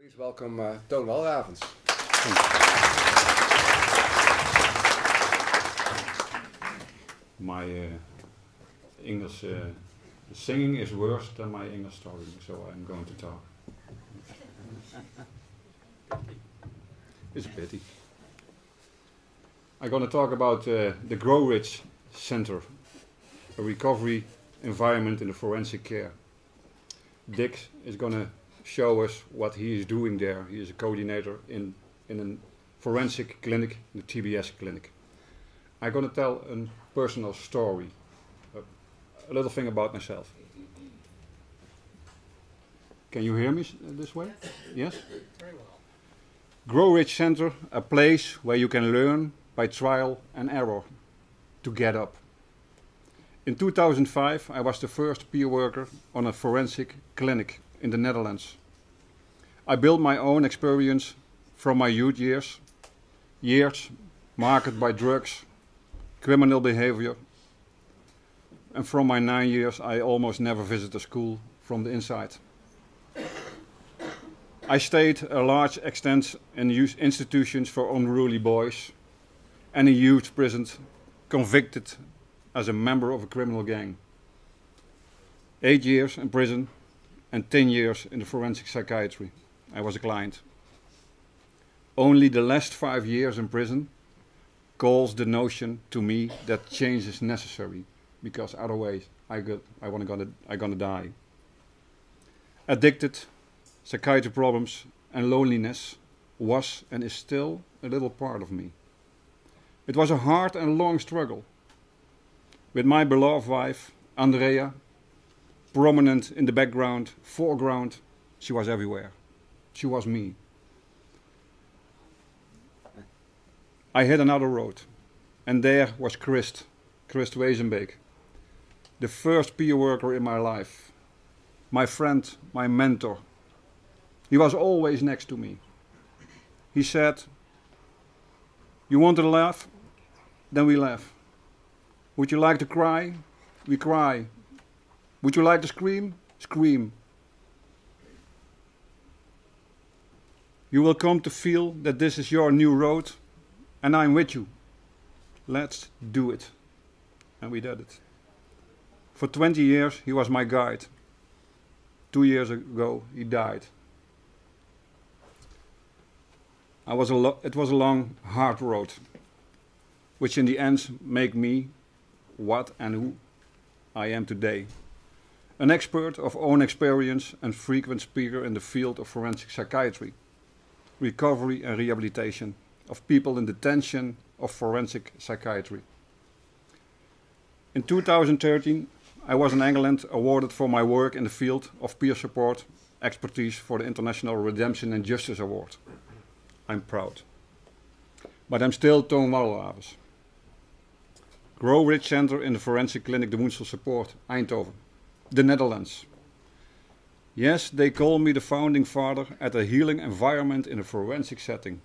Please welcome Toon Walravens. My English singing is worse than my English talking, so I'm going to talk. It's a pity. I'm going to talk about the Grow Rich Center, a recovery environment in the forensic care. Dick is going to show us what he is doing there. He is a coordinator in a forensic clinic, the TBS clinic. I'm going to tell a personal story, a little thing about myself. Can you hear me this way? Yes? Very well. Grow Rich Center, a place where you can learn by trial and error to get up. In 2005, I was the first peer worker on a forensic clinic in the Netherlands. I built my own experience from my youth years marked by drugs, criminal behavior, and from my 9 years I almost never visited a school from the inside. I stayed a large extent in institutions for unruly boys and in youth prisons, convicted as a member of a criminal gang. 8 years in prison and 10 years in the forensic psychiatry. I was a client. Only the last 5 years in prison calls the notion to me that change is necessary, because otherwise I'm gonna die. Addicted, psychiatry problems and loneliness was and is still a little part of me. It was a hard and long struggle. With my beloved wife, Andrea, prominent in the background, foreground, she was everywhere. She was me. I hit another road, and there was Christ Wezenbeek, the first peer worker in my life, my friend, my mentor. He was always next to me. He said, "You want to laugh? Then we laugh. Would you like to cry? We cry. Would you like to scream? Scream. You will come to feel that this is your new road, and I'm with you. Let's do it." And we did it. For 20 years he was my guide. 2 years ago he died. It was a long, hard road, which in the end made me what and who I am today. An expert of own experience and frequent speaker in the field of forensic psychiatry, recovery and rehabilitation of people in detention of forensic psychiatry. In 2013, I was in England awarded for my work in the field of peer support expertise for the International Redemption and Justice Award. I'm proud. But I'm still Toon Walravens. Grow Rich Center in the Forensic Clinic de Woensel Support, Eindhoven, the Netherlands. Yes, they call me the founding father at a healing environment in a forensic setting,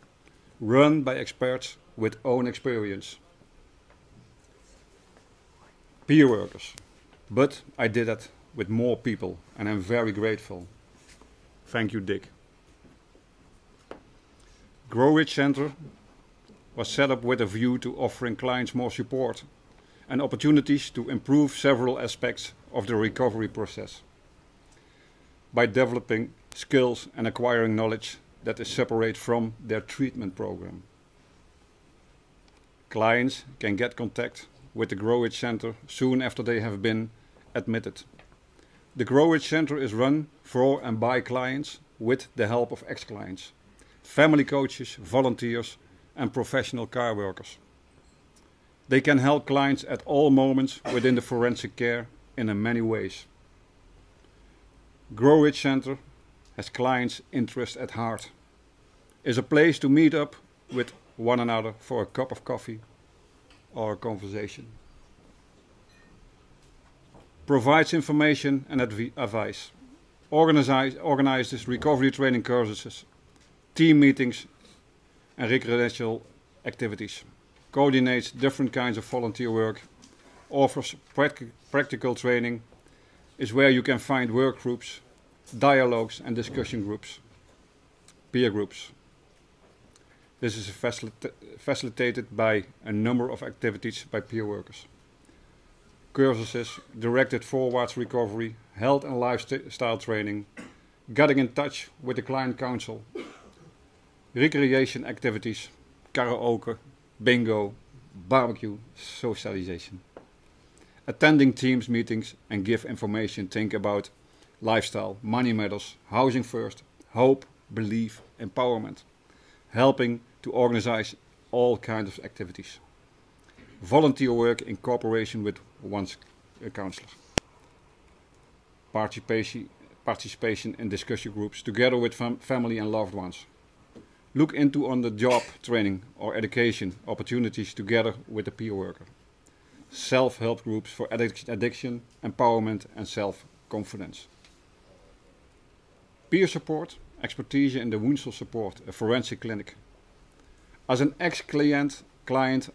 run by experts with own experience. Peer workers. But I did it with more people, and I'm very grateful. Thank you, Dick. Grow Rich Center was set up with a view to offering clients more support and opportunities to improve several aspects of the recovery process by developing skills and acquiring knowledge that is separate from their treatment program. Clients can get contact with the Grow Rich Center soon after they have been admitted. The Grow Rich Center is run for and by clients with the help of ex-clients, family coaches, volunteers and professional care workers. They can help clients at all moments within the forensic care in many ways. Grow Rich Center has clients' interest at heart, is a place to meet up with one another for a cup of coffee or a conversation. Provides information and advice, organizes recovery training courses, team meetings and recreational activities, coordinates different kinds of volunteer work, offers practical training, is where you can find work groups, dialogues and discussion groups. peer groups. This is facilitated by a number of activities by peer workers. Cursuses directed towards recovery, health and lifestyle training, getting in touch with the client council, recreation activities, karaoke, bingo, barbecue, socialization. Attending teams meetings and give information, think about lifestyle, money matters, housing first, hope, belief, empowerment. Helping to organize all kinds of activities. Volunteer work in cooperation with one's counselor. Participation in discussion groups together with family and loved ones. Look into on-the-job training or education opportunities together with the peer worker. Self-help groups for addiction, empowerment and self-confidence. Peer support, expertise in the woundsel support, a forensic clinic. As an ex-client,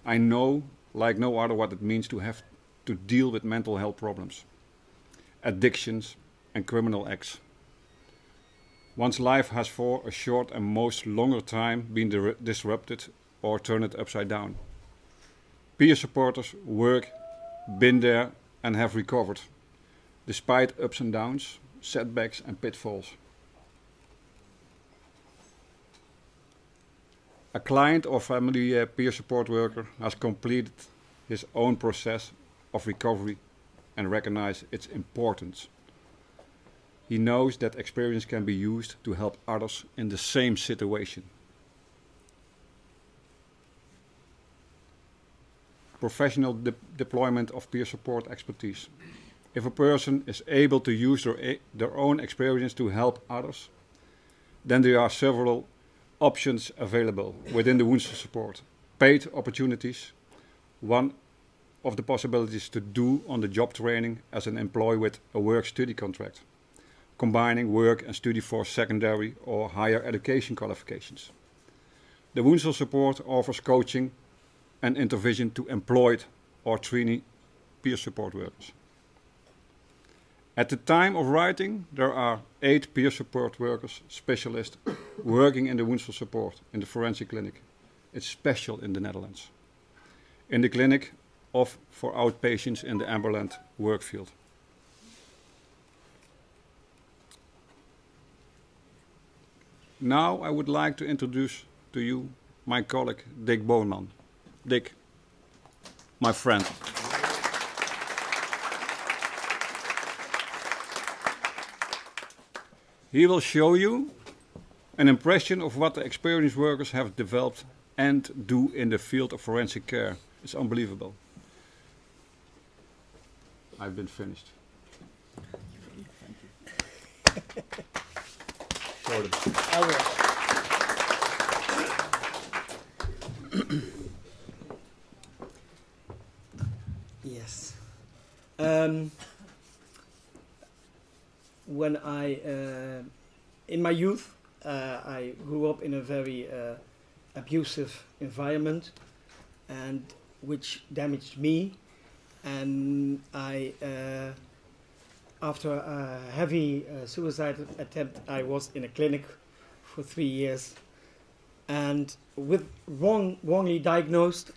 I know, like no other, what it means to have to deal with mental health problems, addictions and criminal acts. One's life has for a short and most longer time been disrupted or turned upside down. Peer supporters work, been there and have recovered, despite ups and downs, setbacks and pitfalls. A client or family peer support worker has completed his own process of recovery and recognized its importance. He knows that experience can be used to help others in the same situation. Professional deployment of peer support expertise. If a person is able to use their own experience to help others, then there are several options available within the wounds support. Paid opportunities. One of the possibilities to do on-the-job training as an employee with a work-study contract, combining work and study for secondary or higher education qualifications. The wounds support offers coaching and intervention to employed or trainee peer support workers. At the time of writing, there are 8 peer support workers, specialists, working in the wounds support in the forensic clinic. It's special in the Netherlands. In the clinic of for outpatients in the ambulant work field. Now I would like to introduce to you my colleague Dick Boonman. Dick, my friend. He will show you an impression of what the experienced workers have developed and do in the field of forensic care. It's unbelievable. I've been finished. Thank you. Show them. I will. Yes. When in my youth, I grew up in a very abusive environment, and which damaged me. And I, after a heavy suicide attempt, I was in a clinic for 3 years, and with wrongly diagnosed.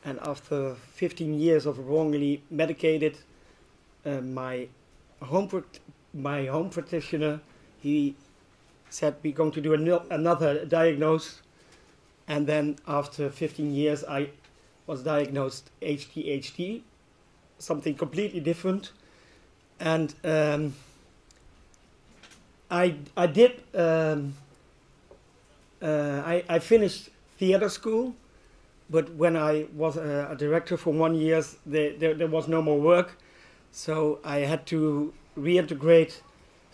And after 15 years of wrongly medicated, my home practitioner, he said we're going to do another diagnose. And then after 15 years, I was diagnosed ADHD, something completely different. And I finished theater school. But when I was a director for 1 year, there was no more work. So I had to reintegrate.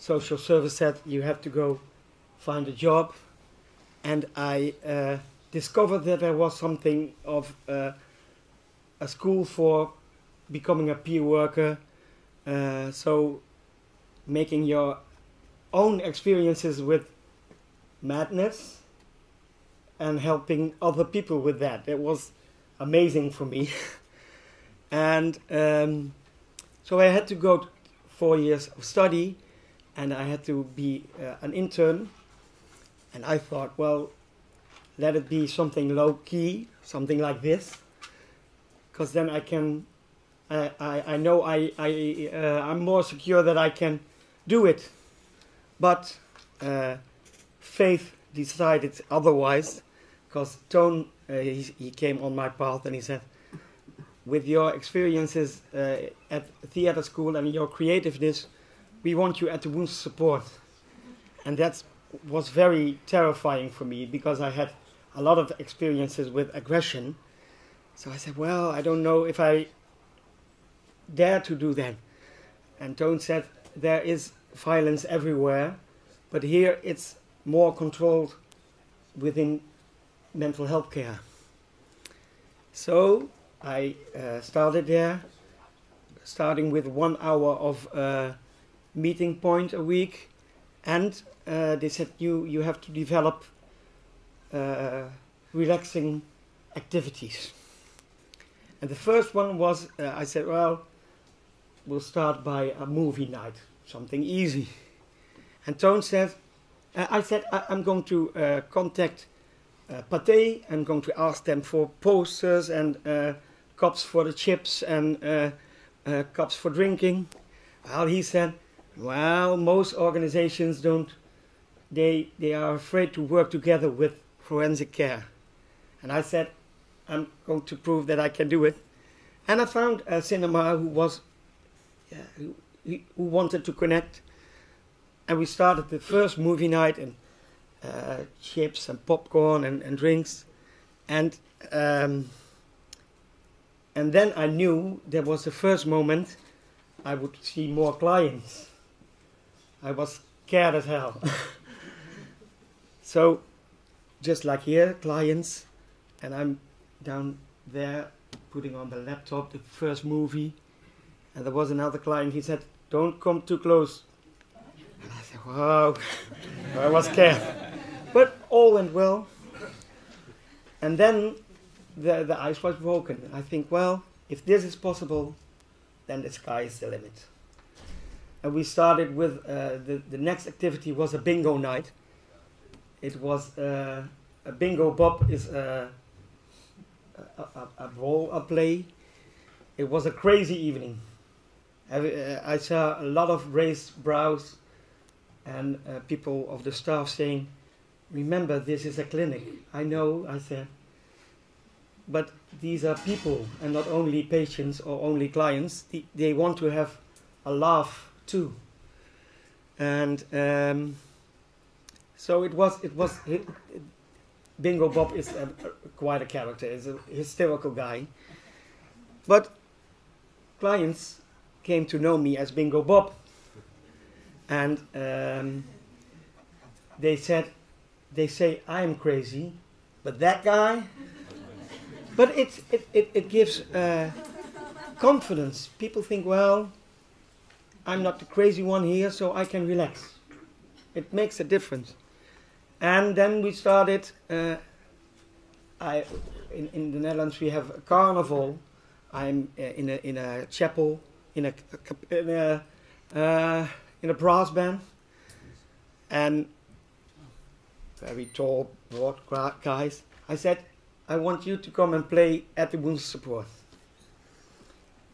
Social service said, you have to go find a job. And I discovered that there was something of a school for becoming a peer worker. So making your own experiences with madness and helping other people with that. It was amazing for me. And so I had to go 4 years of study, and I had to be an intern. And I thought, well, let it be something low key, something like this, because then I can, I know I'm more secure that I can do it. But faith decided otherwise, because Toon, he came on my path and he said, with your experiences at theater school and your creativeness, we want you at the Wounds Support. And that was very terrifying for me, because I had a lot of experiences with aggression. So I said, well, I don't know if I dare to do that. And Toon said, there is violence everywhere, but here it's more controlled within mental health care. So I started there, starting with 1 hour of meeting point a week, and they said you have to develop relaxing activities. And the first one was, I said, well, we'll start by a movie night, something easy. And Toon said, I said, I'm going to contact Pathé. I'm going to ask them for posters and cups for the chips and cups for drinking. Well, he said, well, most organizations don't, they are afraid to work together with forensic care. And I said, I'm going to prove that I can do it. And I found a cinema who was, who wanted to connect. And we started the first movie night, and chips and popcorn and drinks. And then I knew there was the first moment I would see more clients. I was scared as hell. So, just like here, clients, and I'm down there putting on the laptop the first movie, and there was another client. He said, don't come too close. And I said, wow. I was scared, but all went well. And then the ice was broken. I think, well, if this is possible, then the sky is the limit. And we started with the next activity was a bingo night. It was a bingo bob is a role play. It was a crazy evening. I saw a lot of raised brows and people of the staff saying, remember, this is a clinic. I know, I said, but these are people and not only patients or only clients. They want to have a laugh too. And so it was Bingo Bob is quite a character. He's a hysterical guy. But clients came to know me as Bingo Bob. And they say I'm crazy, but that guy. But it gives confidence. People think, well, I'm not the crazy one here, so I can relax. It makes a difference. And then we started. In the Netherlands we have a carnival. I'm in a chapel in a brass band, and very tall, broad guys. I said, I want you to come and play at the Wounds Support.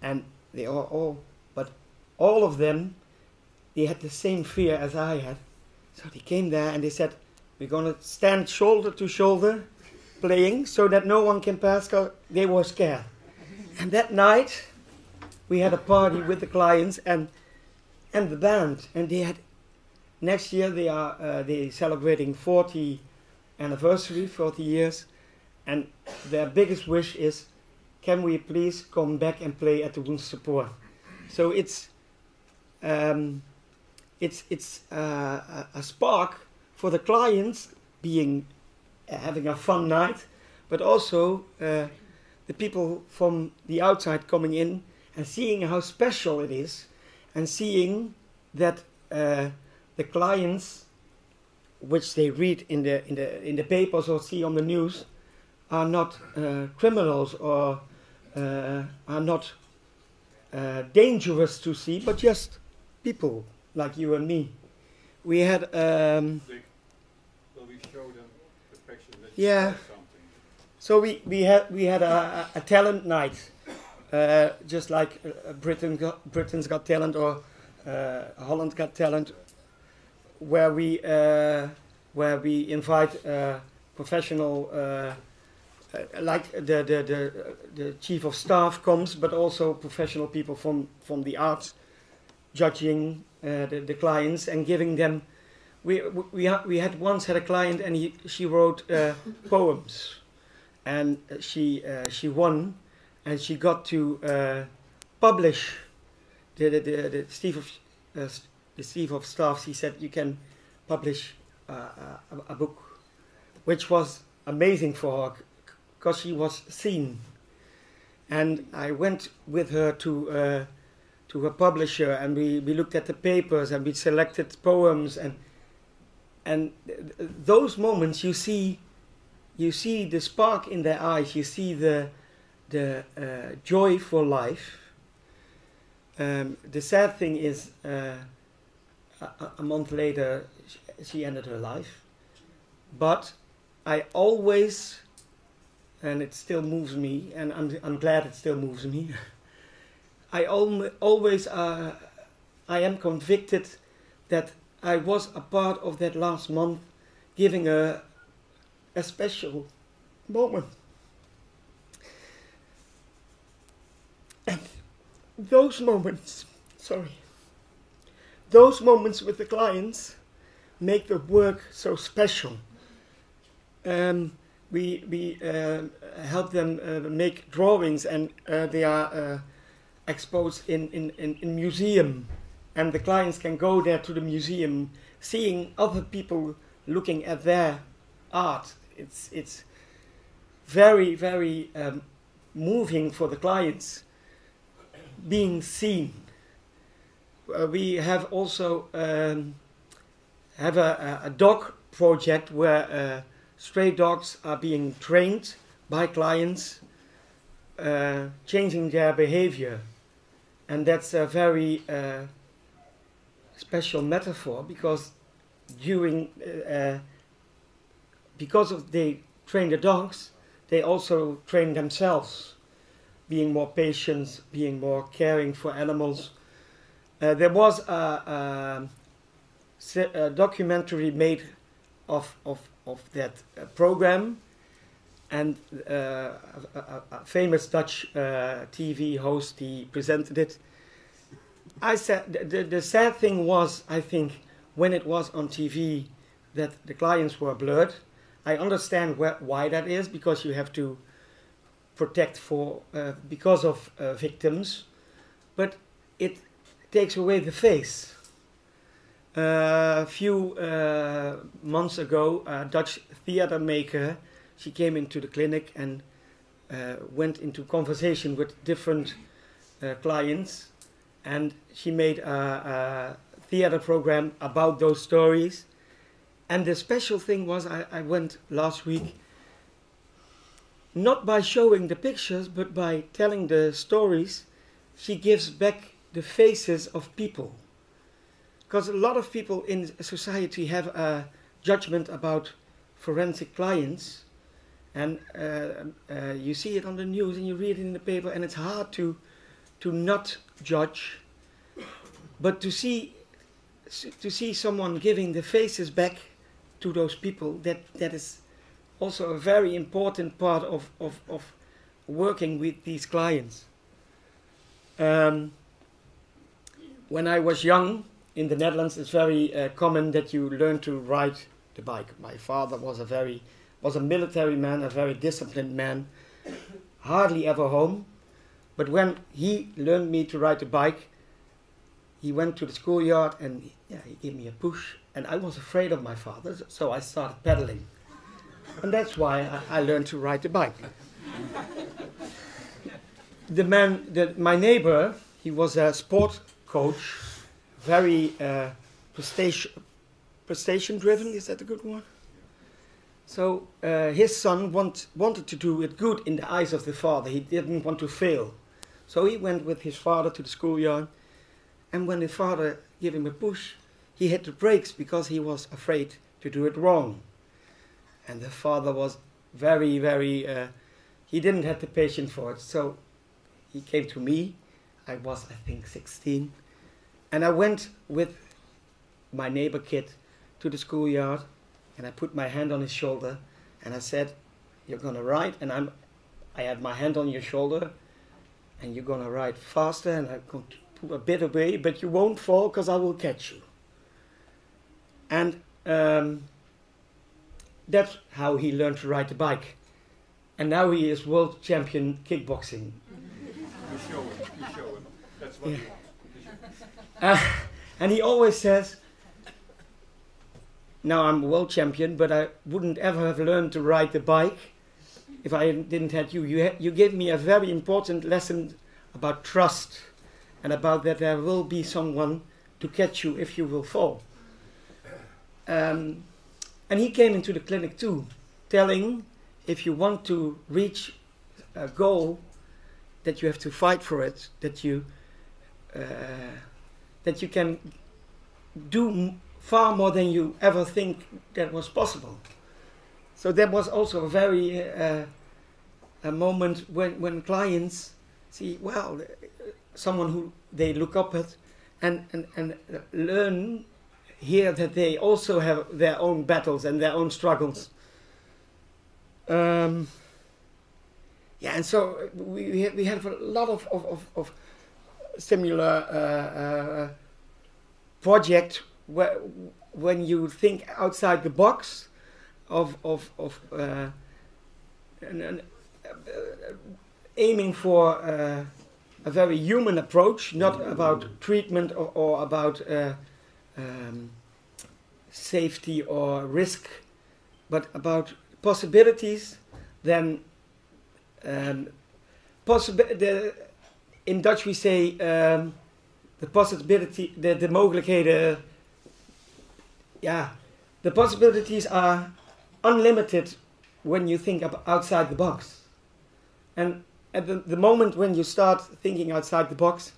And they are but all of them, they had the same fear as I had. So they came there and they said, we're going to stand shoulder to shoulder playing so that no one can pass, because they were scared. And that night, we had a party with the clients and the band. And they had, next year they celebrating 40 anniversary, 40 years. And their biggest wish is, can we please come back and play at the Wounds Support? So it's a spark for the clients having a fun night, but also the people from the outside coming in and seeing how special it is, and seeing that the clients, which they read in the papers or see on the news, are not criminals or are not dangerous to see, but just people like you and me. We had Dick, Will we show them the pictures that Yeah. said something? So we had a talent night, just like Britain's Got Talent or Holland Got Talent, where we invite professional, like the chief of staff comes, but also professional people from the arts, judging the clients and giving them. We had once had a client and she wrote poems, and she won, and she got to publish the chief of staff. He said you can publish a book, which was amazing for her because she was seen. And I went with her to a publisher, and we looked at the papers and we selected poems, and those moments you see the spark in their eyes, you see the joy for life. The sad thing is a month later she ended her life, but I always, and it still moves me, and I'm glad it still moves me. I always I am convicted that I was a part of that last month, giving a special moment. And those moments with the clients make the work so special. We help them make drawings, and they are exposed in museum, and the clients can go there to the museum, seeing other people looking at their art. It's very, very moving for the clients, being seen. We have also have a dog project where stray dogs are being trained by clients, changing their behavior, and that's a very special metaphor, because because they train the dogs, they also train themselves, being more patient, being more caring for animals. There was a documentary made of that program, and a famous Dutch TV host, he presented it. I said the sad thing was, I think, when it was on TV, that the clients were blurred. I understand why that is, because you have to protect because of victims, but it takes away the face. A few months ago, a Dutch theater maker, she came into the clinic and went into conversation with different clients, and she made a theater program about those stories. And the special thing was, I went last week, not by showing the pictures, but by telling the stories. She gives back the faces of people. Because a lot of people in society have a judgment about forensic clients, and you see it on the news and you read it in the paper, and it's hard to not judge, but to see someone giving the faces back to those people, that is also a very important part of working with these clients. When I was young, in the Netherlands, it's very common that you learn to ride the bike. My father was a military man, a very disciplined man, hardly ever home. But when he learned me to ride the bike, he went to the schoolyard and he gave me a push. And I was afraid of my father, so I started pedaling. And that's why I learned to ride the bike. My neighbor, he was a sport coach, very prestation driven, is that a good one? So his son wanted to do it good in the eyes of the father. He didn't want to fail. So he went with his father to the schoolyard, and when the father gave him a push, he hit the brakes because he was afraid to do it wrong. And the father was very, very, he didn't have the patience for it. So he came to me. I was, I think, 16. And I went with my neighbor kid to the schoolyard, and I put my hand on his shoulder, and I said, "You're gonna ride, and I have my hand on your shoulder, and you're gonna ride faster, and I'm going to put a bit away, but you won't fall because I will catch you." And that's how he learned to ride the bike. And now he is world champion kickboxing. You show him. That's what Yeah. you want. And he always says, "Now I'm world champion, but I wouldn't ever have learned to ride the bike if I didn't have you. You gave me a very important lesson about trust and about that there will be someone to catch you if you will fall." And he came into the clinic too, telling if you want to reach a goal, that you have to fight for it, that you can do far more than you ever think that was possible. So that was also a very a moment when clients see, well, someone who they look up at and learn here that they also have their own battles and their own struggles. Yeah, and so we have a lot of similar project where when you think outside the box of aiming for a very human approach, not about treatment or about safety or risk, but about possibilities, then in Dutch we say the possibility, de mogelijkheden, yeah, the possibilities are unlimited when you think outside the box. And at the moment when you start thinking outside the box,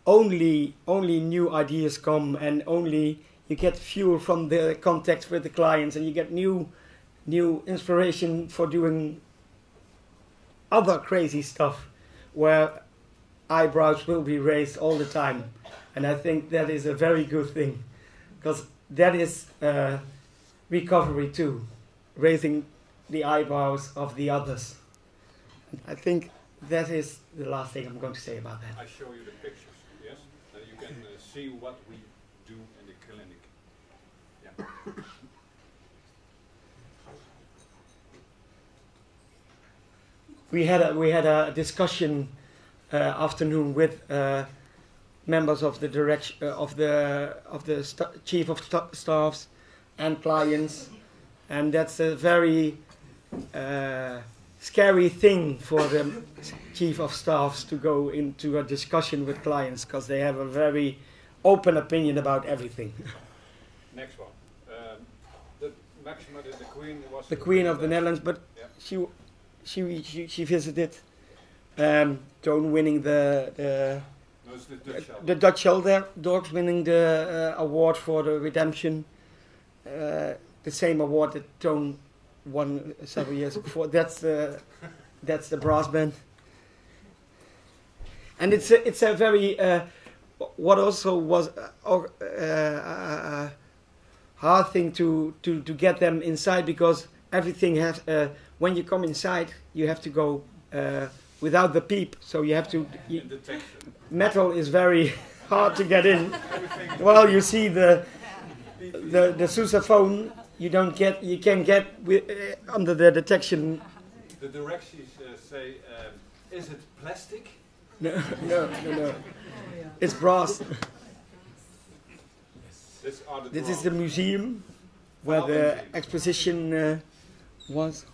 only new ideas come, and only you get fuel from the contact with the clients, and you get new inspiration for doing other crazy stuff where eyebrows will be raised all the time. And I think that is a very good thing, because that is recovery too, raising the eyebrows of the others. I think that is the last thing I'm going to say about that. I show you the pictures, yes? Then you can see what we do in the clinic. Yeah. We had a discussion afternoon with members of the chief of staffs and clients, and that's a very scary thing for the chief of staffs to go into a discussion with clients, because they have a very open opinion about everything. Next one. The Maxima, the Queen was The Queen of the Netherlands, but yeah. she visited Toon winning the No, it's the Dutch album. the Dutch Dogs winning the award for the redemption, the same award that Toon won several years before. That's the brass band, and it's a very what also was a hard thing to get them inside, because everything has when you come inside you have to go without the peep, so you have to metal is very hard to get in. Well, you see the sousaphone, you can get under the detection. The directions say, is it plastic? No. It's brass. This is the museum where the exposition was.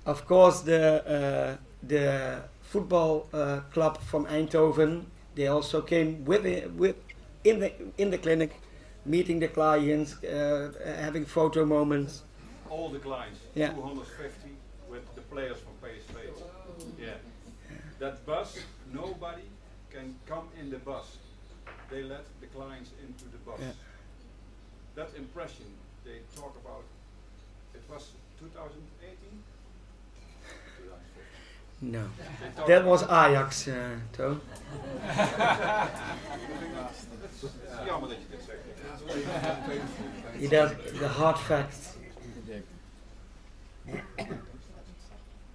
Of course, the football club from Eindhoven, they also came in the clinic, meeting the clients, having photo moments. All the clients, yeah. 250 with the players from PSV. Yeah. That bus, nobody can come in the bus. They let the clients into the bus. Yeah. That impression they talk about 2018? No, that was Ajax, Toon. Jammer dat je dit zegt. He does the hard facts.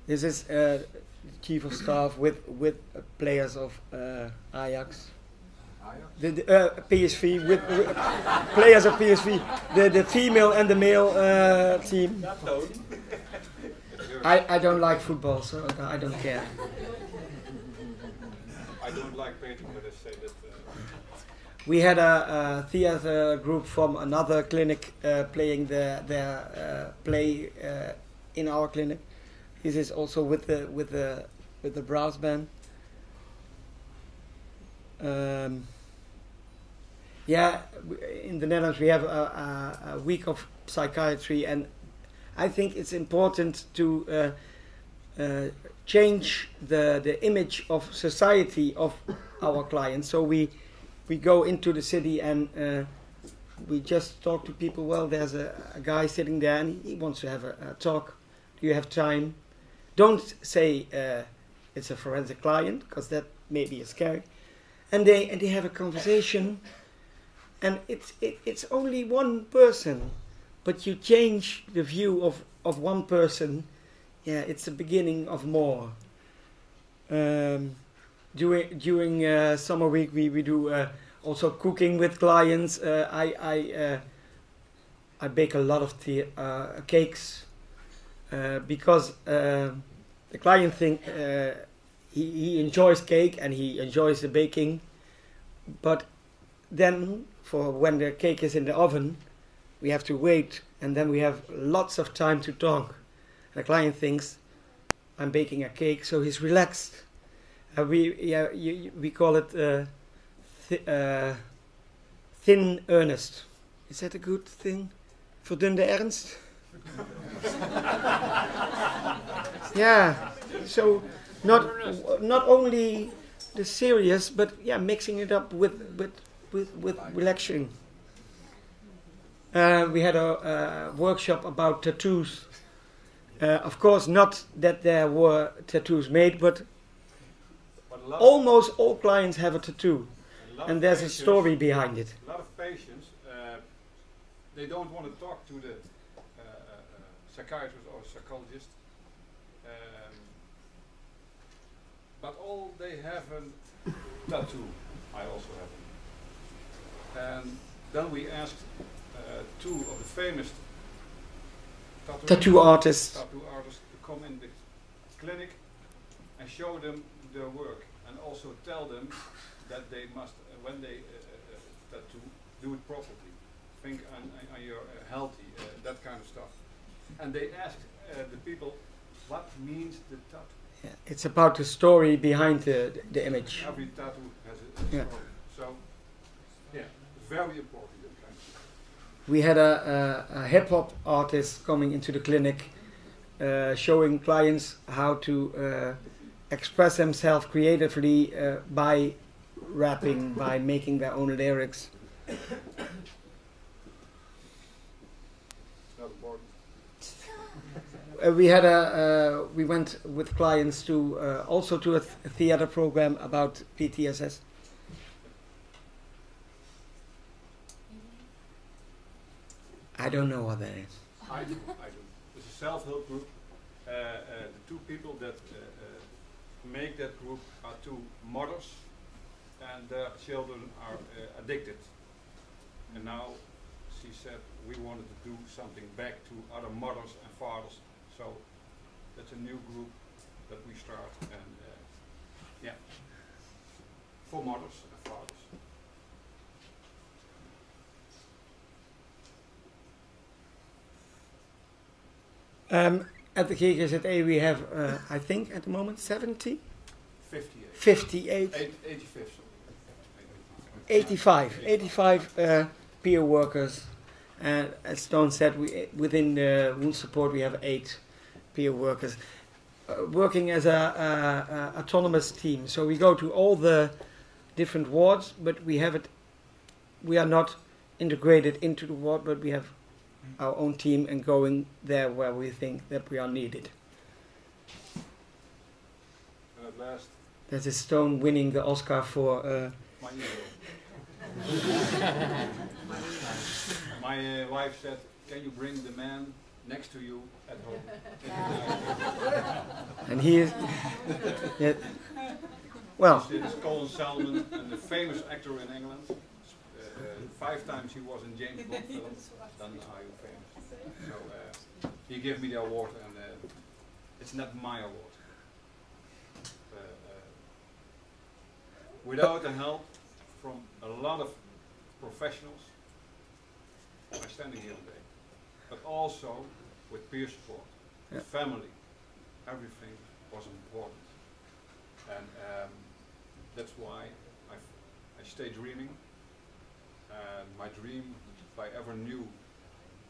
This is chief of staff with players of Ajax. The PSV with players of PSV, the female and the male team. I don't like football, so I don't care. I don't like painting, but I say that. We had a theater group from another clinic playing their play in our clinic. This is also with the brass band. Yeah, in the Netherlands we have a week of psychiatry, and I think it's important to change the image of society of our clients. So we go into the city and we just talk to people. Well, there's a guy sitting there and he wants to have a talk. Do you have time? Don't say it's a forensic client, because that maybe is scary. And they have a conversation, and it's only one person, but you change the view of one person. Yeah, it's the beginning of more. During summer week we do also cooking with clients. I bake a lot of cakes because the client he enjoys cake and he enjoys the baking, but then for when the cake is in the oven we have to wait, and then we have lots of time to talk. The client thinks I'm baking a cake, so he's relaxed. We call it thin earnest. Is that a good thing? Verdunde ernst? Yeah. So not only the serious, but yeah, mixing it up with relaxing. We had a workshop about tattoos. Of course, not that there were tattoos made, but almost all clients have a tattoo, and there's a story behind it. A lot of patients, they don't want to talk to the psychiatrist or psychologist, but all they have a tattoo. I also have it. And then we asked two of the famous tattoo artists to come in the clinic and show them their work, and also tell them that they must, when they tattoo, do it properly. Think on your healthy, that kind of stuff. And they asked the people, what means the tattoo? Yeah, it's about the story behind the image. Every tattoo has a story. So, yeah, very important. We had a hip-hop artist coming into the clinic, showing clients how to express themselves creatively by rapping, by making their own lyrics. We went with clients to also to a theater program about PTSS. I don't know what that is. I do. It's a self-help group. The two people that make that group are two mothers, and their children are addicted. And now she said we wanted to do something back to other mothers and fathers. So that's a new group that we start, and yeah, for mothers and fathers. At the KKZA we have, I think at the moment, 70? 58. 58. 85 peer workers. And as Toon said, within the wound support we have 8 peer workers working as a autonomous team. So we go to all the different wards, but we are not integrated into the ward, but we have our own team and going there where we think that we are needed. And at last, That is Toon winning the Oscar for my ego. My wife said, "Can you bring the man next to you at home?" and he is yeah, well, This is Colin Salmon, and the famous actor in England. 5 times he was in James Bond films. Then are you famous? So he gave me the award, and it's not my award. Without the help from a lot of professionals, I'm standing here today. But also with peer support, family, everything was important. And that's why I stay dreaming. And my dream, if I ever knew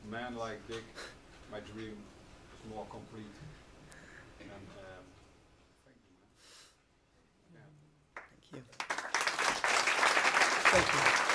man like Dick, my dream is more complete. And thank you, man. Yeah. thank you. Thank you.